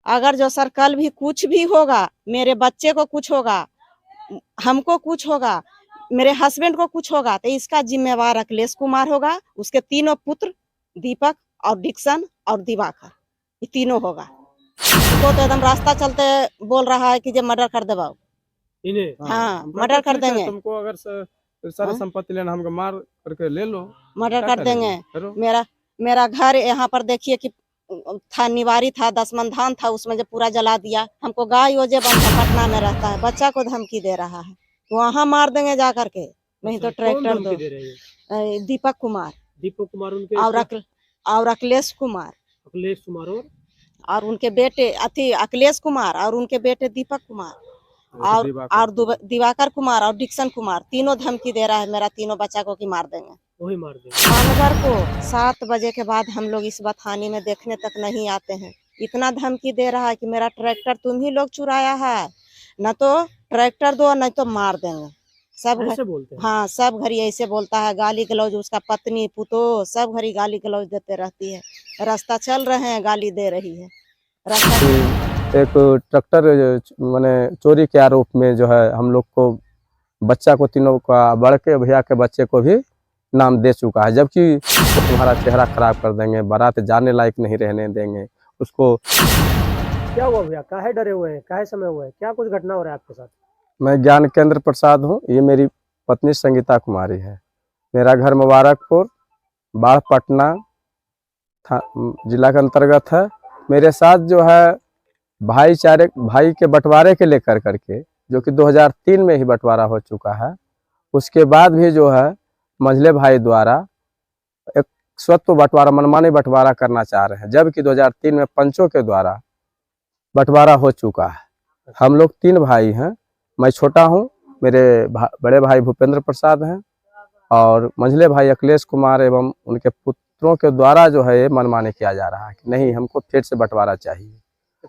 अगर जो सर कल भी कुछ भी होगा, मेरे बच्चे को कुछ होगा, हमको कुछ होगा, मेरे हस्बैंड को कुछ होगा, तो इसका जिम्मेवार अखिलेश कुमार होगा, उसके तीनों पुत्र दीपक और डिक्सन और दिवाकर, ये तीनों होगा। वो तो एकदम रास्ता चलते बोल रहा है कि जब मर्डर कर देगा इन्हें। हाँ मर्डर कर देंगे, तुमको अगर सारा संपत्ति लेना हमको मार करके ले लो, मर्डर क्या कर देंगे। करोगे? मेरा घर यहाँ पर देखिए कि था, निवारी था, 10 मन धान था, उसमें जो पूरा जला दिया। हमको गाय योजे पटना में रहता है, बच्चा को धमकी दे रहा है, वहाँ मार देंगे जा करके, नहीं तो ट्रैक्टर दो। दीपक कुमार उनके और अखिलेश कुमार और उनके बेटे अखिलेश कुमार और उनके बेटे दीपक कुमार और दिवाकर कुमार और डिक्सन कुमार, तीनों धमकी दे रहा है मेरा तीनों बच्चा को कि मार देंगे। वही मार देंगे। मानवर को 7 बजे के बाद हम लोग इस बथानी में देखने तक नहीं आते हैं। इतना धमकी दे रहा है कि मेरा ट्रैक्टर तुम ही लोग चुराया है, न तो ट्रैक्टर दो नहीं तो मार देंगे। सब ऐसे बोलते हैं। हाँ सब घड़ी ऐसे बोलता है, गाली गलौज, उसका पत्नी पुतो सब घड़ी गाली गलौज देते रहती है। रास्ता चल रहे हैं, गाली दे रही है। एक ट्रैक्टर माने चोरी के आरोप में जो है हम लोग को बच्चा को, तीनों का, बड़के भैया के बच्चे को भी नाम दे चुका है, जबकि तुम्हारा चेहरा खराब कर देंगे, बारात जाने लायक नहीं रहने देंगे उसको। क्या हुआ भैया, काहे डरे हुए हैं, काहे समय हुआ है, क्या कुछ घटना हो रहा है आपके साथ? मैं ज्ञान केंद्र प्रसाद हूँ, ये मेरी पत्नी संगीता कुमारी है। मेरा घर मुबारकपुर बाढ़ पटना जिला के अंतर्गत है। मेरे साथ जो है भाई के बंटवारे के लेकर करके, जो कि 2003 में ही बंटवारा हो चुका है, उसके बाद भी जो है मंझले भाई द्वारा एक स्वत्व बंटवारा, मनमानी बंटवारा करना चाह रहे हैं, जबकि 2003 में पंचों के द्वारा बंटवारा हो चुका है। हम लोग 3 भाई हैं, मैं छोटा हूं, मेरे बड़े भाई भूपेंद्र प्रसाद हैं और मंझले भाई अखिलेश कुमार एवं उनके पुत्रों के द्वारा जो है ये मनमानी किया जा रहा है कि नहीं हमको फिर से बंटवारा चाहिए।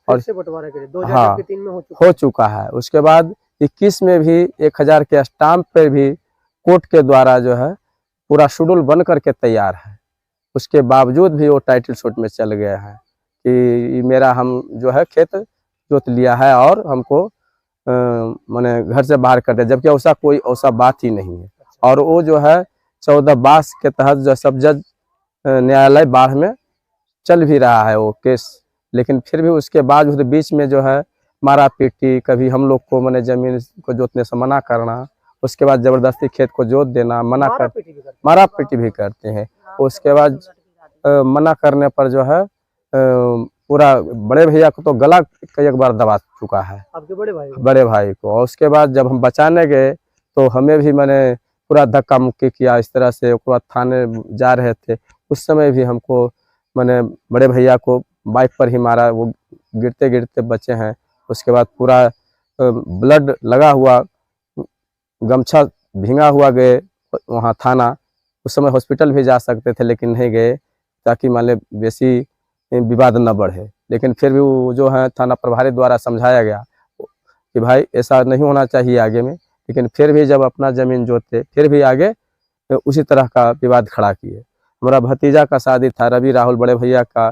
और से बंटवारा के लिए 2003 में हो चुका है। उसके बाद 21 में भी 1000 के स्टाम्प पे भी कोर्ट के द्वारा जो है पूरा शेड्यूल बन करके तैयार है, उसके बावजूद भी वो टाइटल शूट में चल गए हैं कि मेरा हम जो है खेत जोत लिया है और हमको माने घर से बाहर कर दिया, जबकि ऐसा बात ही नहीं है। और वो जो है 14/22 के तहत जो सब जज न्यायालय बाढ़ में चल भी रहा है वो केस, लेकिन फिर भी उसके बाद बीच में जो है मारा पीटी, कभी हम लोग को मैंने जमीन को जोतने से मना करना, उसके बाद जबरदस्ती खेत को जोत देना, मारा पीटी भी करते हैं। उसके बाद मना करने पर जो है पूरा बड़े भैया को तो गला कई बार दबा चुका है, आपके बड़े भाई को। और उसके बाद जब हम बचाने गए तो हमें भी मैंने पूरा धक्का मुक्की किया इस तरह से। उसके बाद थाने जा रहे थे, उस समय भी हमको मैंने बड़े भैया को बाइक पर ही मारा, वो गिरते गिरते बचे हैं। उसके बाद पूरा ब्लड लगा हुआ, गमछा भींगा हुआ गए वहाँ थाना। उस समय हॉस्पिटल भी जा सकते थे लेकिन नहीं गए, ताकि मान ले बेसी विवाद न बढ़े। लेकिन फिर भी वो जो है थाना प्रभारी द्वारा समझाया गया कि भाई ऐसा नहीं होना चाहिए आगे में, लेकिन फिर भी जब अपना जमीन जोते फिर भी आगे उसी तरह का विवाद खड़ा किए। हमारा भतीजा का शादी था, रवि राहुल बड़े भैया का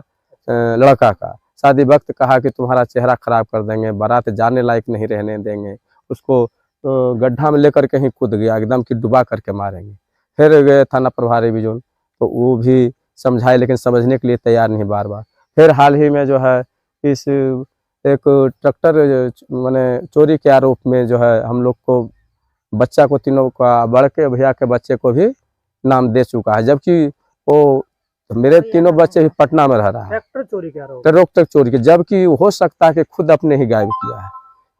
लड़का का शादी, वक्त कहा कि तुम्हारा चेहरा खराब कर देंगे, बारात जाने लायक नहीं रहने देंगे, उसको गड्ढा में लेकर के ही कूद गया एकदम कि डुबा करके मारेंगे। फिर गए थाना प्रभारी बिजुन, तो वो भी समझाए लेकिन समझने के लिए तैयार नहीं बार बार। फिर हाल ही में जो है इस एक ट्रैक्टर माने चोरी के आरोप में जो है हम लोग को बच्चा को, तीनों का, बड़के भैया के बच्चे को भी नाम दे चुका है, जबकि वो मेरे तीनों बच्चे भी पटना में रह रहा है। ट्रैक्टर चोरी के आरोप, ट्रैक्टर चोरी के, जबकि हो सकता है कि खुद अपने ही गायब किया है,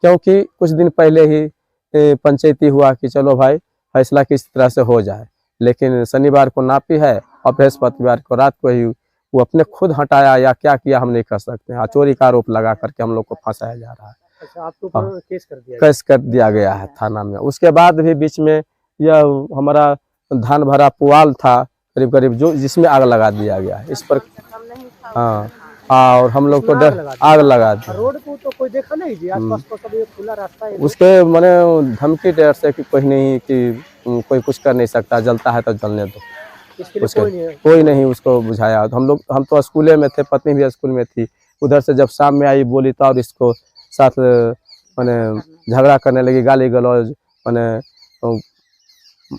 क्योंकि कुछ दिन पहले ही पंचायती हुआ कि चलो भाई फैसला किस तरह से हो जाए, लेकिन शनिवार को नापी है और बृहस्पतिवार को रात को ही वो अपने खुद हटाया या क्या किया हम नहीं कर सकते हैं। चोरी का आरोप लगा करके हम लोग को फंसाया जा रहा है। अच्छा, आपके ऊपर केस कर दिया गया है थाना में। उसके बाद भी बीच में यह हमारा धान भरा पुआल था करीब करीब, जो जिसमें आग लगा दिया गया है इस पर। हाँ, और हम लोग को आग लगा दी। रोड को तो कोई देखा नहीं जी, आसपास तो सब खुला रास्ता है। उसके मैंने धमकी डर से कि कोई नहीं, कि कोई कुछ कर नहीं सकता, जलता है तो जलने दो, इसके लिए कोई नहीं उसको बुझाया। हम तो स्कूले में थे, पत्नी भी स्कूल में थी, उधर से जब शाम में आई बोली तो और इसको साथ मैंने झगड़ा करने लगी, गाली गलौज मैंने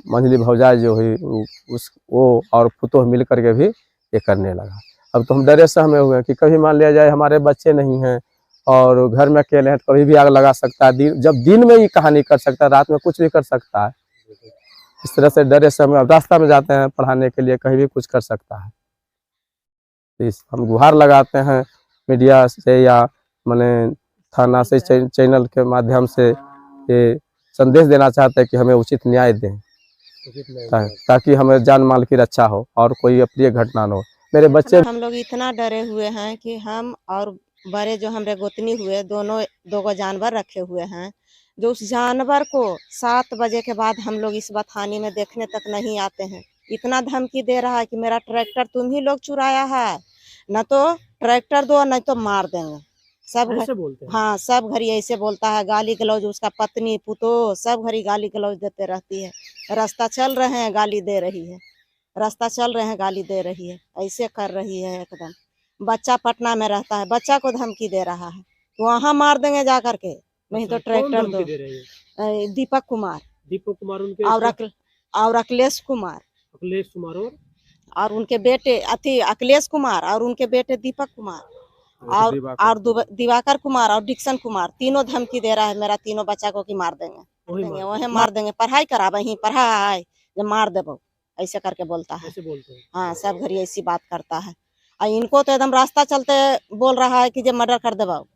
मंझली भौजाई जो हुई वो और पुतोह मिल करके भी ये करने लगा। अब तो हम डरे सहमे हुए हैं कि कभी मान लिया जाए हमारे बच्चे नहीं हैं और घर में अकेले हैं तो कभी भी आग लगा सकता है। जब दिन में ये कहानी कर सकता है, रात में कुछ भी कर सकता है। इस तरह से डरे समय अब रास्ता में जाते हैं पढ़ाने के लिए, कहीं भी कुछ कर सकता है। हम गुहार लगाते हैं मीडिया से या मैंने थाना से चैनल के माध्यम से ये संदेश देना चाहते हैं कि हमें उचित न्याय दें ताकि हमें जान माल की रक्षा हो और कोई अप्रिय घटना न हो। मेरे बच्चे हम लोग इतना डरे हुए हैं कि हम और बड़े जो हमारे गोतनी हुए दोनों 2 जानवर रखे हुए हैं, जो उस जानवर को 7 बजे के बाद हम लोग इस बथानी में देखने तक नहीं आते हैं। इतना धमकी दे रहा है कि मेरा ट्रैक्टर तुम ही लोग चुराया है, न तो ट्रैक्टर दो नहीं तो मार देंगे। सब ऐसे बोलते हैं? हाँ, सब घड़ी ऐसे बोलता है। गाली गलौज उसका पत्नी पुतो सब घड़ी गाली गलौज देते रहती है। रास्ता चल रहे हैं गाली दे रही है, रास्ता चल रहे हैं गाली दे रही है, ऐसे कर रही है एकदम। बच्चा पटना में रहता है, बच्चा को धमकी दे रहा है तो वहाँ मार देंगे जा करके, नहीं तो ट्रैक्टर दो। दीपक कुमार उनके और अखिलेश कुमार और उनके बेटे अखिलेश कुमार और उनके बेटे दीपक कुमार और दिवाकर कुमार और डिक्सन कुमार, तीनों धमकी दे रहा है मेरा तीनों बच्चा को कि मार देंगे, वही मार देंगे, पढ़ाई करा वही पढ़ाई जब मार देबो, ऐसे करके बोलता है। ऐसे बोलते हैं? हाँ, सब घड़ी ऐसी बात करता है। और इनको तो एकदम रास्ता चलते बोल रहा है कि जब मर्डर कर देबो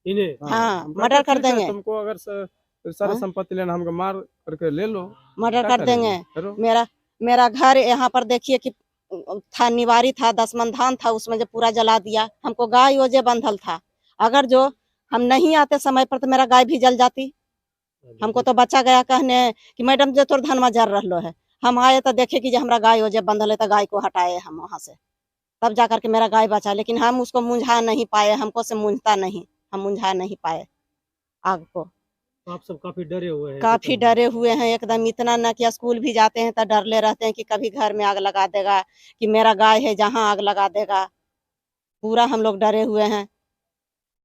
इन्हें। हाँ, मर्डर कर देंगे, तुमको अगर सारा संपत्ति लेना हमको मार करके ले लो, मर्डर कर देंगे। मेरा घर यहाँ पर देखिए कि था, निवारी था, 10 मन धान था, उसमें जो पूरा जला दिया। हमको गाय ओजे बंधल था, अगर जो हम नहीं आते समय पर तो मेरा गाय भी जल जाती। हमको तो बच्चा गया कहने कि मैडम जो तोर धनमा जर रहा है। हम आए तो देखे कि जो हमारा गाय ओजे बंधल है तो गाय को हटाए हम वहाँ से, तब जा करके मेरा गाय बचा। लेकिन हम उसको मुंझा नहीं पाए, हमको से मुंझता नहीं, हम मुंझा नहीं पाए आग को। आप सब काफी डरे हुए हैं? काफी डरे हुए हैं एकदम, इतना न कि स्कूल भी जाते हैं तो डरले रहते हैं कि कभी घर में आग लगा देगा, कि मेरा गाय है जहाँ आग लगा देगा। पूरा हम लोग डरे हुए हैं,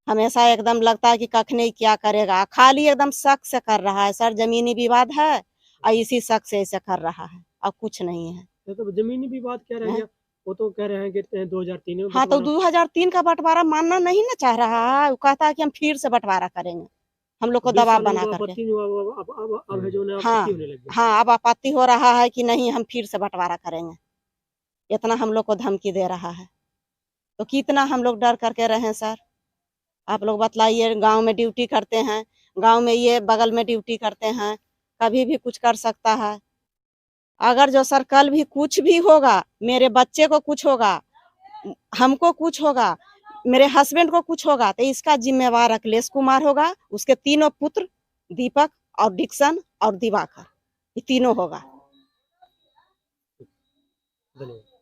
हमेशा एकदम लगता है कि कखने क्या करेगा। खाली एकदम शक से कर रहा है सर, जमीनी विवाद है और इसी शक से ऐसे कर रहा है और कुछ नहीं है। तो जमीनी विवाद क्या रह गया? वो तो कह रहे हैं कि 2003 में। हाँ, तो 2003 का बंटवारा मानना नहीं ना चाह रहा है, वो कहता है कि हम फिर से बंटवारा करेंगे, हम लोग को दबाव बना करके। हाँ, अब आपत्ति हो रहा है कि नहीं हम फिर से बंटवारा करेंगे, इतना हम लोग को धमकी दे रहा है। तो कितना हम लोग डर करके रहे सर, आप लोग बतलाइए। गांव में ड्यूटी करते हैं, गांव में ये बगल में ड्यूटी करते हैं, कभी भी कुछ कर सकता है। अगर जो सर कल भी कुछ भी होगा, मेरे बच्चे को कुछ होगा, हमको कुछ होगा, मेरे हस्बैंड को कुछ होगा, तो इसका जिम्मेवार अखिलेश कुमार होगा, उसके तीनों पुत्र दीपक और डिक्सन और दिवाकर, ये तीनों होगा। धन्यवाद।